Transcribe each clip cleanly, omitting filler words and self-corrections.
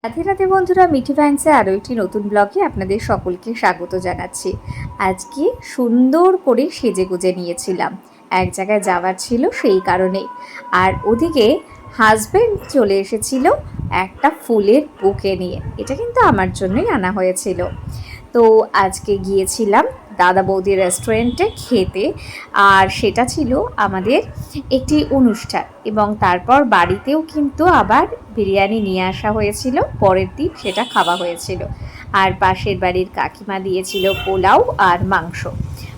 রাধে রাধে বন্ধুরা, মিঠি ভাইন্সে আরও একটি নতুন ব্লগে আপনাদের সকলকে স্বাগত জানাচ্ছি। আজকে সুন্দর করে সেজেগুজে নিয়েছিলাম, এক জায়গায় যাওয়ার ছিল সেই কারণেই। আর ওদিকে হাজব্যান্ড চলে এসেছিল একটা ফুলের বুকে নিয়ে। এটা কিন্তু আমার জন্যই আনা হয়েছিল। তো আজকে গিয়েছিলাম দাদা বৌদির রেস্টুরেন্টে খেতে, আর সেটা ছিল আমাদের একটি অনুষ্ঠান। এবং তারপর বাড়িতেও কিন্তু আবার বিরিয়ানি নিয়ে আসা হয়েছিল, পরের দিন সেটা খাওয়া হয়েছিল। আর পাশের বাড়ির কাকিমা দিয়েছিল পোলাও আর মাংস।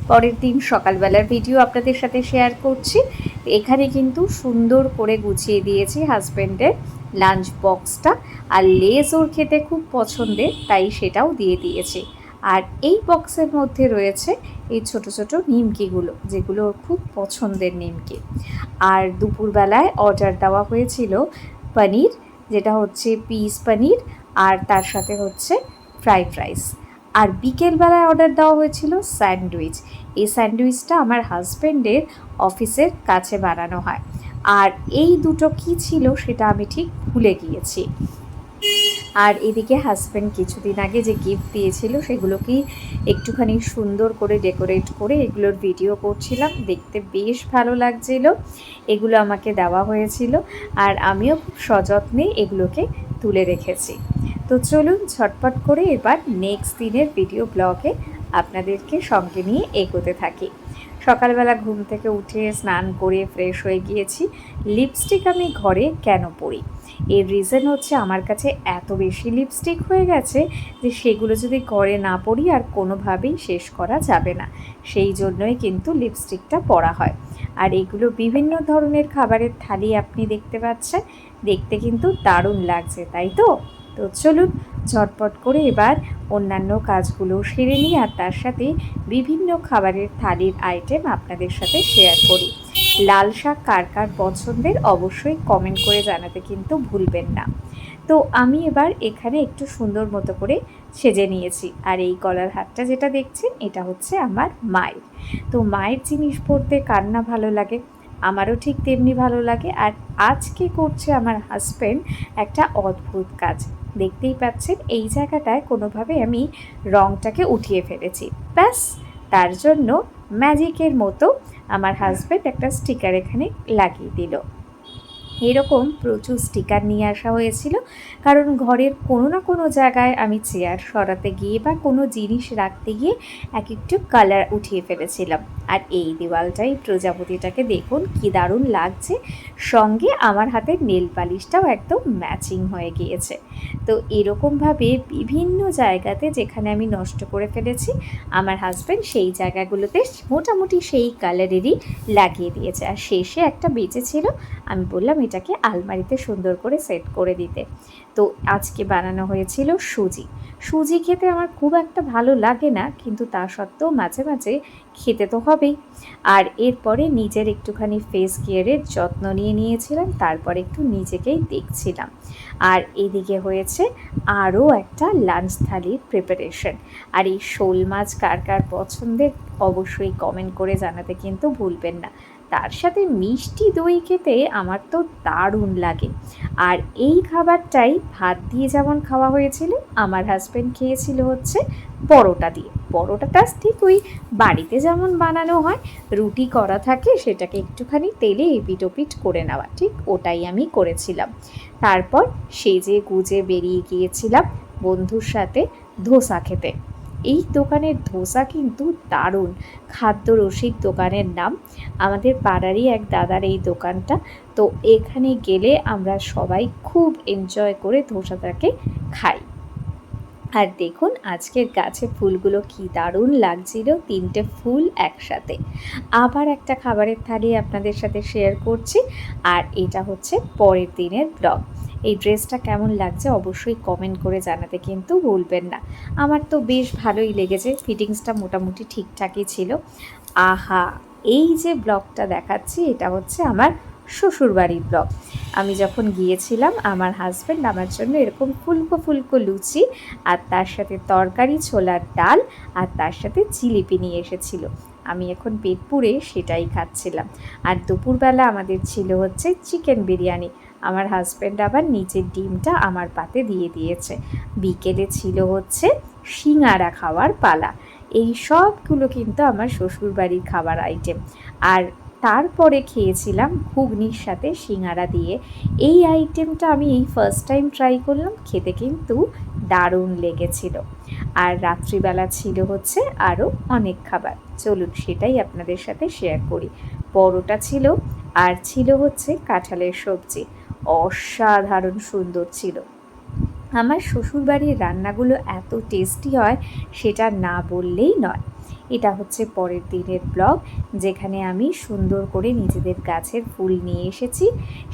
পরের দিন সকালবেলার ভিডিও আপনাদের সাথে শেয়ার করছি। এখানে কিন্তু সুন্দর করে গুছিয়ে দিয়েছি হাজব্যান্ডের লাঞ্চ বক্সটা। আর লেস ওর খেতে খুব পছন্দের, তাই সেটাও দিয়ে দিয়েছি। আর এই বক্সের মধ্যে রয়েছে এই ছোট ছোট নিমকিগুলো, যেগুলো ওর খুব পছন্দের নিমকি। আর দুপুরবেলায় অর্ডার দেওয়া হয়েছিল পনির, যেটা হচ্ছে পিস পনির, আর তার সাথে হচ্ছে ফ্রাইড রাইস। আর বিকেলবেলায় অর্ডার দেওয়া হয়েছিল স্যান্ডউইচ। এই স্যান্ডউইচটা আমার হাজব্যান্ডের অফিসের কাছে বানানো হয়। আর এই দুটো কি ছিল সেটা আমি ঠিক ভুলে গিয়েছি। আর এদিকে হাজব্যান্ড কিছুদিন আগে যে গিফট দিয়েছিল সেগুলোকেই একটুখানি সুন্দর করে ডেকোরেট করে এগুলোর ভিডিও করছিলাম। দেখতে বেশ ভালো লাগছিল। এগুলো আমাকে দেওয়া হয়েছিল, আর আমিও খুব সযত্নে এগুলোকে তুলে রেখেছি। তো চলুন ঝটপট করে এবার নেক্সট দিনের ভিডিও ব্লগে আপনাদেরকে সঙ্গে নিয়ে এগোতে থাকি। সকালবেলা ঘুম থেকে উঠে স্নান করে ফ্রেশ হয়ে গিয়েছি। লিপস্টিক আমি ঘরে কেন পরি? এর রিজন হচ্ছে আমার কাছে এত বেশি লিপস্টিক হয়ে গেছে যে সেগুলো যদি ঘরে না পরি আর কোনোভাবেই শেষ করা যাবে না। সেই জন্যই কিন্তু লিপস্টিকটা পরা হয়। আর এগুলো বিভিন্ন ধরনের খাবারের থালি আপনি দেখতে পাচ্ছেন, দেখতে কিন্তু দারুণ লাগছে, তাই তো? তো চলুন ঝটপট করে এবার অন্যান্য কাজগুলো সেরে নিই, আর তার সাথে বিভিন্ন খাবারের থালির আইটেম আপনাদের সাথে শেয়ার করি। লাল শাক কার কার পছন্দের অবশ্যই কমেন্ট করে জানাতে কিন্তু ভুলবেন না। তো আমি এবার এখানে একটু সুন্দর মতো করে সেজে নিয়েছি। আর এই গলার হারটা যেটা দেখছেন, এটা হচ্ছে আমার মায়ের। তো মায়ের জিনিস পরতে কার না ভালো লাগে, আমারও ঠিক তেমনি ভালো লাগে। আর আজকে করছে আমার হাজব্যান্ড একটা অদ্ভুত কাজ। দেখতেই পাচ্ছেন এই জায়গাটায় কোনোভাবে আমি রঙটাকে উঠিয়ে ফেলেছি, ব্যাস তার জন্য ম্যাজিকের মতো আমার হাজব্যান্ড একটা স্টিকার এখানে লাগিয়ে দিল। এরকম প্রচুর স্টিকার নিয়ে আসা হয়েছিল, কারণ ঘরের কোনো না কোনো জায়গায় আমি চেয়ার সরাতে গিয়ে বা কোনো জিনিস রাখতে গিয়ে এক একটু কালার উঠিয়ে ফেলেছিলাম। আর এই দেওয়ালটাই প্রজাপতিটাকে দেখুন কি দারুণ লাগছে, সঙ্গে আমার হাতের নেল পালিশটাও একদম ম্যাচিং হয়ে গিয়েছে। তো এরকমভাবে বিভিন্ন জায়গাতে যেখানে আমি নষ্ট করে ফেলেছি, আমার হাজব্যান্ড সেই জায়গাগুলোতে মোটামুটি সেই কালারেরই লাগিয়ে দিয়েছে। আর শেষে একটা বেঁচে ছিল, আমি বললাম এটাকে আলমারিতে সুন্দর করে সেট করে দিতে। তো আজকে বানানো হয়েছিল সুজি। সুজি খেতে আমার খুব একটা ভালো লাগে না, কিন্তু তা সত্ত্বেও মাঝে মাঝে খেতে তো হবেই। আর এরপরে নিজের একটুখানি ফেস কেয়ারের যত্ন নিয়েছিলাম, তারপর একটু নিজেকেই দেখছিলাম। আর এদিকে হয়েছে আরও একটা লাঞ্চ থালির প্রিপারেশন। আর এই শোল মাছ কার কার পছন্দের অবশ্যই কমেন্ট করে জানাতে কিন্তু ভুলবেন না। তার সাথে মিষ্টি দই খেতে আমার তো দারুণ লাগে। আর এই খাবারটাই ভাত দিয়ে যেমন খাওয়া হয়েছিল, আমার হাজব্যান্ড খেয়েছিল হচ্ছে পরোটা দিয়ে। পরোটাটা ঠিক ওই বাড়িতে যেমন বানানো হয়, রুটি করা থাকে, সেটাকে একটুখানি তেলে এপিট ওপিট করে নেওয়া, ঠিক ওটাই আমি করেছিলাম। তারপর সেজে গুজে বেরিয়ে গিয়েছিলাম বন্ধুর সাথে ধোসা খেতে। এই দোকানের ধোসা কিন্তু দারুণ, খাদ্য রসিক দোকানের নাম। আমাদের পাড়ারই এক দাদার এই দোকানটা। তো এখানে গেলে আমরা সবাই খুব এনজয় করে ধোসাটাকে খাই। আর দেখুন আজকের গাছে ফুলগুলো কি দারুণ লাগছিল, 3টে ফুল একসাথে। আবার একটা খাবারের থালি আপনাদের সাথে শেয়ার করছি। আর এটা হচ্ছে পরের দিনের ব্লগ। এই ড্রেসটা কেমন লাগছে অবশ্যই কমেন্ট করে জানাতে কিন্তু ভুলবেন না। আমার তো বেশ ভালোই লেগেছে, ফিটিংসটা মোটামুটি ঠিকঠাকই ছিল। আহা, এই যে ব্লগটা দেখাচ্ছি এটা হচ্ছে আমার শ্বশুরবাড়ির ব্লগ। আমি যখন গিয়েছিলাম, আমার হাজব্যান্ড আমার জন্য এরকম ফুলকো ফুলকো লুচি, আর তার সাথে তরকারি ছোলার ডাল, আর তার সাথে জিলিপি নিয়ে এসেছিল। আমি এখন পেট পুড়ে সেটাই খাচ্ছিলাম। আর দুপুরবেলা আমাদের ছিল হচ্ছে চিকেন বিরিয়ানি। আমার হাজব্যান্ড আবার নিচের ডিমটা আমার পাতে দিয়ে দিয়েছে। বিকেলে ছিল হচ্ছে সিঙাড়া খাওয়ার পালা। এই সবগুলো কিন্তু আমার শ্বশুরবাড়ির খাবার আইটেম। আর তারপরে খেয়েছিলাম ঘুগনির সাথে সিঙাড়া দিয়ে। এই আইটেমটা আমি এই ফার্স্ট টাইম ট্রাই করলাম, খেতে কিন্তু দারুণ লেগেছিল। আর রাত্রিবেলা ছিল হচ্ছে আরও অনেক খাবার, চলুন সেটাই আপনাদের সাথে শেয়ার করি। পরোটা ছিল, আর ছিল হচ্ছে কাঁঠালের সবজি, অসাধারণ সুন্দর ছিল। আমার শ্বশুরবাড়ির রান্নাগুলো এত টেস্টি হয় সেটা না বললেই নয়। এটা হচ্ছে পরের দিনের ব্লগ, যেখানে আমি সুন্দর করে নিজেদের গাছের ফুল নিয়ে এসেছি।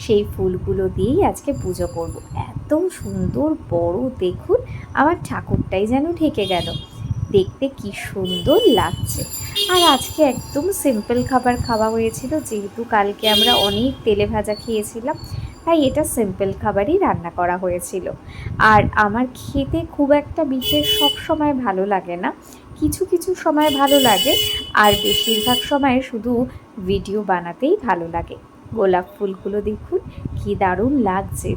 সেই ফুলগুলো দিয়েই আজকে পুজো করব। এত সুন্দর বড়, দেখুন আমার ঠাকুরটাই যেন ঢেকে গেল। দেখতে কি সুন্দর লাগছে। আর আজকে একদম সিম্পল খাবার খাওয়া হয়েছিল, যেহেতু কালকে আমরা অনেক তেলে ভাজা খেয়েছিলাম, তাই এটা সিম্পল খাবারই রান্না করা হয়েছিল। আর আমার খেতে খুব একটা বিশেষ সব সময় ভালো লাগে না, কিছু কিছু সময় ভালো লাগে, আর বেশিরভাগ সময় শুধু ভিডিও বানাতেই ভালো লাগে। গোলাপ ফুলগুলো দেখুন কি দারুণ লাগছে,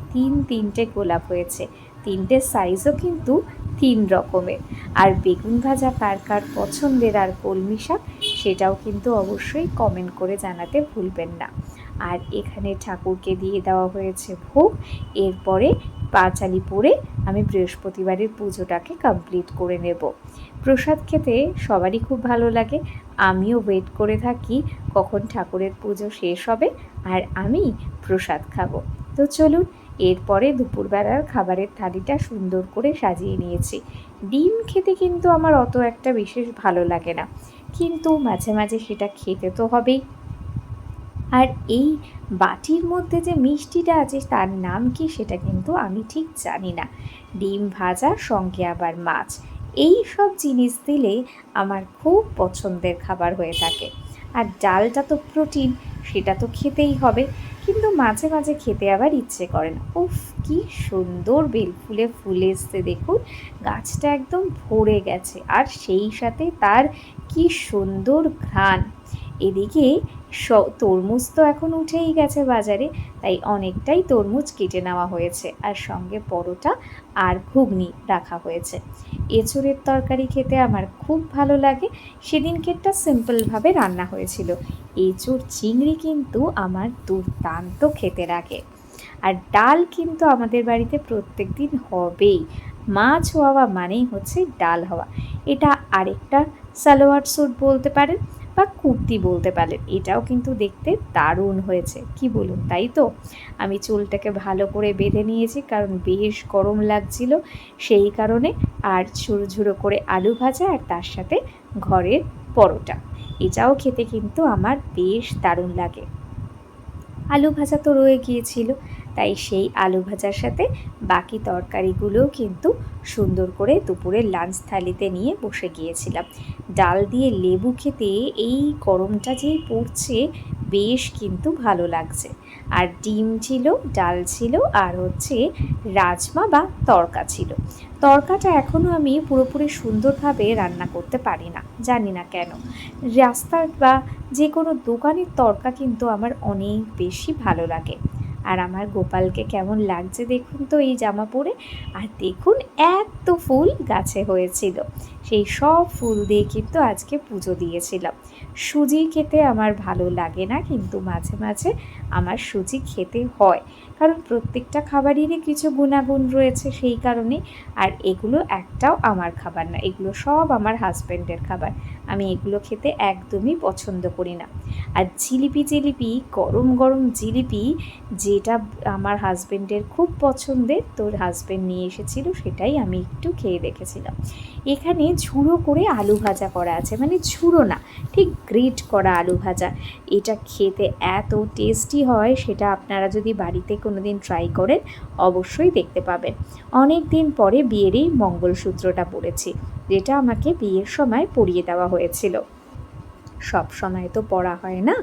তিনটে গোলাপ হয়েছে, তিনটে সাইজও কিন্তু 3 রকমের। আর বেগুন ভাজা কার কার পছন্দের, আর কলমি শাক, সেটাও কিন্তু অবশ্যই কমেন্ট করে জানাতে ভুলবেন না। আর এখানে ঠাকুরকে দিয়ে দেওয়া হয়েছে ভোগ। এরপরে পাঁচালি পরে আমি বৃহস্পতিবারের পুজোটাকে কমপ্লিট করে নেব। প্রসাদ খেতে সবারই খুব ভালো লাগে, আমিও ওয়েট করে থাকি কখন ঠাকুরের পুজো শেষ হবে আর আমি প্রসাদ খাবো। তো চলুন, এরপরে দুপুরবেলার খাবারের থালিটা সুন্দর করে সাজিয়ে নিয়েছি। ডিম খেতে কিন্তু আমার অত একটা বিশেষ ভালো লাগে না, কিন্তু মাঝে মাঝে সেটা খেতে তো হবেই। আর এই বাটির মধ্যে যে মিষ্টিটা আছে তার নাম কি সেটা কিন্তু আমি ঠিক জানি না। ডিম ভাজা, সঙ্গে আবার মাছ, এই সব জিনিস দিলে আমার খুব পছন্দের খাবার হয়ে থাকে। আর ডালটা তো প্রোটিন, সেটা তো খেতেই হবে, কিন্তু মাঝে মাঝে খেতে আবার ইচ্ছে করে না। উফ, কি সুন্দর বেল ফুলে ফুল এসছে, দেখুন গাছটা একদম ভরে গেছে, আর সেই সাথে তার কি সুন্দর ঘ্রাণ। এদিকে তরমুজ তো এখন উঠেই গেছে বাজারে, তাই অনেকটাই তরমুজ কেটে নেওয়া হয়েছে, আর সঙ্গে পরোটা আর ঘুগনি রাখা হয়েছে। এঁচোড়ের তরকারি খেতে আমার খুব ভালো লাগে, সেদিনকেরটা সিম্পলভাবে রান্না হয়েছিল। এঁচোড় চিংড়ি কিন্তু আমার দুর্দান্ত খেতে লাগে। আর ডাল কিন্তু আমাদের বাড়িতে প্রত্যেক দিন হবেই, মাছ হওয়া মানেই হচ্ছে ডাল হওয়া। এটা আরেকটা সালোয়ার স্যুট বলতে পারেন বা কুর্তি বলতে পারেন, এটাও কিন্তু দেখতে দারুণ হয়েছে, কি বলুন তাই তো? আমি চুলটাকে ভালো করে বেঁধে নিয়েছি, কারণ বেশ গরম লাগছিল সেই কারণে। আর ঝুড়ো ঝুড়ো করে আলু ভাজা, আর তার সাথে ঘরের পরোটা, এটাও খেতে কিন্তু আমার বেশ দারুণ লাগে। আলু ভাজা তো রয়ে গিয়েছিল, তাই সেই আলু ভাজার সাথে বাকি তরকারিগুলোও কিন্তু সুন্দর করে দুপুরের লাঞ্চ থালিতে নিয়ে বসে গিয়েছিলাম। ডাল দিয়ে লেবু খেতে এই গরমটা যেই পড়ছে বেশ কিন্তু ভালো লাগছে। আর ডিম ছিল, ডাল ছিল, আর হচ্ছে রাজমা বা তড়কা ছিল। তড়কাটা এখনও আমি পুরোপুরি সুন্দরভাবে রান্না করতে পারি না, জানি না কেন। রাস্তার বা যে কোনো দোকানের তড়কা কিন্তু আমার অনেক বেশি ভালো লাগে। আর আমার গোপালকে কেমন লাগছে দেখুন তো এই জামা পরে। আর দেখুন এত ফুল গাছে হয়েছিল, সেই সব ফুল দিয়ে কিন্তু আজকে পুজো দিয়েছিলাম। সুজি খেতে আমার ভালো লাগে না, কিন্তু মাঝে মাঝে আমার সুজি খেতে হয়, কারণ প্রত্যেকটা খাবারেরই কিছু গুণাগুণ রয়েছে সেই কারণে। আর এগুলো একটাও আমার খাবার না, এগুলো সব আমার হাজব্যান্ডের খাবার, আমি এগুলো খেতে একদমই পছন্দ করি না। আর জিলিপি, গরম গরম জিলিপি, যেটা আমার হাজব্যান্ডের খুব পছন্দের, তোর হাজব্যান্ড নিয়ে এসেছিল, সেটাই আমি একটু খেয়ে দেখেছিলাম। এখানে ঝুড়ো করে আলু ভাজা করা আছে, মানে ঝুড়ো না, ঠিক গ্রেট করা আলু ভাজা। এটা খেতে এত টেস্টি হয়, সেটা আপনারা যদি বাড়িতে কোনো দিন ট্রাই করেন অবশ্যই দেখতে পাবেন। অনেক দিন পরে বিয়ের এই মঙ্গলসূত্রটা পরেছি, যেটা আমাকে বিয়ের সময় পরিয়ে দেওয়া হয়েছিল। সব সময় তো পরা হয় না,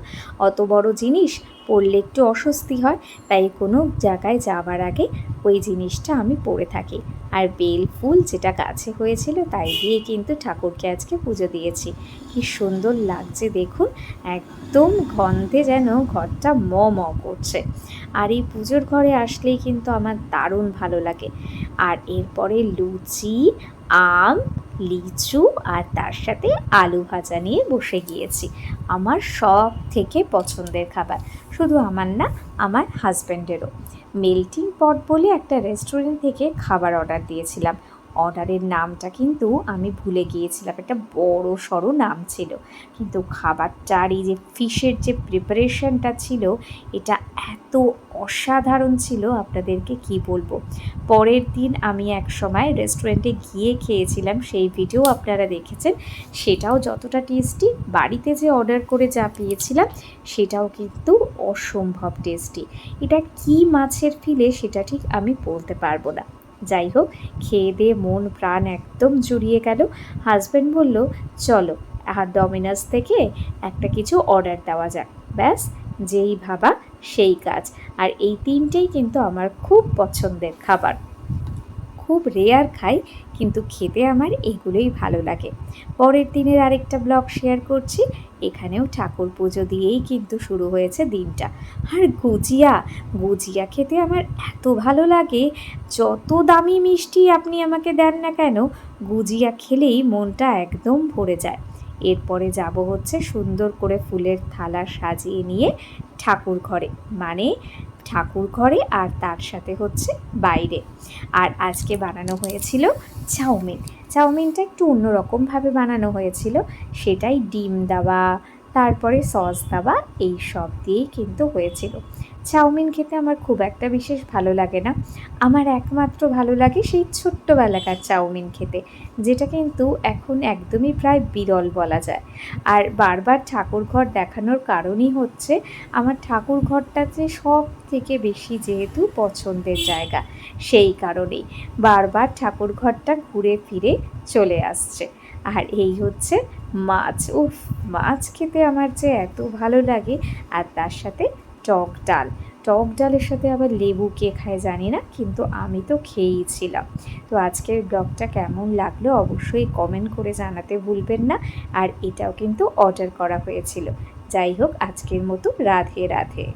অত বড় জিনিস পরলে একটু অস্বস্তি হয়, তাই কোনো জায়গায় যাওয়ার আগে ওই জিনিসটা আমি পরে থাকি। আর বেল ফুল যেটা গাছে হয়েছিল তাই দিয়ে কিন্তু ঠাকুরকে আজকে পুজো দিয়েছি। কি সুন্দর লাগছে দেখুন, একদম গন্ধে যেন ঘরটা ম ম করছে। আর এই পুজোর ঘরে আসলেই কিন্তু আমার দারুণ ভালো লাগে। আর এরপরে লুচি, আম, লিচু আর তার সাথে আলু ভাজা নিয়ে বসে গিয়েছি। আমার সব থেকে পছন্দের খাবার, শুধু আমার না, আমার হাজব্যান্ডেরও। মেল্টিং পট বলে একটা রেস্টুরেন্ট থেকে খাবার অর্ডার দিয়েছিলাম। অর্ডারের নামটা কিন্তু আমি ভুলে গিয়েছিলাম, একটা বড় সড়ো নাম ছিল, কিন্তু খাবারটার এই যে ফিশের যে প্রিপারেশনটা ছিল এটা এত অসাধারণ ছিল, আপনাদেরকে কি বলবো। পরের দিন আমি এক সময় রেস্টুরেন্টে গিয়ে খেয়েছিলাম, সেই ভিডিও আপনারা দেখেছেন, সেটাও যতটা টেস্টি, বাড়িতে যে অর্ডার করে যা পেয়েছিলাম সেটাও কিন্তু অসম্ভব টেস্টি। এটা কি মাছের ফিলে সেটা ঠিক আমি বলতে পারবো না। যাই হোক, খেয়ে দিয়ে মন প্রাণ একদম জুড়িয়ে গেল। হাজব্যান্ড বলল চলো ডমিনোস থেকে একটা কিছু অর্ডার দেওয়া যাক। ব্যাস, যেই ভাবা সেই কাজ। আর এই তিনটেই কিন্তু আমার খুব পছন্দের খাবার, খুব রেয়ার খাই, কিন্তু খেতে আমার এগুলোই ভালো লাগে। পরের দিনের আরেকটা ব্লগ শেয়ার করছি। এখানেও ঠাকুর পুজো দিয়েই কিন্তু শুরু হয়েছে দিনটা। আর গুজিয়া, গুজিয়া খেতে আমার এত ভালো লাগে, যত দামি মিষ্টি আপনি আমাকে দেন না কেন, গুজিয়া খেলেই মনটা একদম ভরে যায়। এরপরে যাব হচ্ছে সুন্দর করে ফুলের থালা সাজিয়ে নিয়ে ঠাকুর ঘরে, মানে ঠাকুর ঘরে আর তার সাথে হচ্ছে বাইরে। আর আজকে বানানো হয়েছিল চাউমিন। চাউমিনটা একটু অন্যরকমভাবে বানানো হয়েছিল, সেটাই ডিম দেওয়া, তারপরে সস দেওয়া, এই সব দিয়েই কিন্তু হয়েছিল। চাউমিন খেতে আমার খুব একটা বিশেষ ভালো লাগে না, আমার একমাত্র ভালো লাগে সেই ছোট্টবেলাকার চাউমিন খেতে, যেটা কিন্তু এখন একদমই প্রায় বিরল বলা যায়। আর বারবার ঠাকুরঘর দেখানোর কারণই হচ্ছে আমার ঠাকুরঘরটা যে সব থেকে বেশি যেহেতু পছন্দের জায়গা, সেই কারণেই বারবার ঠাকুরঘরটা ঘুরে ফিরে চলে আসছে। আর এই হচ্ছে মাছ, উফ, মাছ খেতে আমার যে এত ভালো লাগে। আর তার সাথে টক ডাল, টক ডালের সাথে আবার লেবু কে খায় জানি না, কিন্তু আমি তো খেয়েইছিলাম। তো আজকের ব্লগটা কেমন লাগলো অবশ্যই কমেন্ট করে জানাতে ভুলবেন না। আর এটাও কিন্তু অর্ডার করা হয়েছিল। যাই হোক, আজকের মতো রাধে রাধে।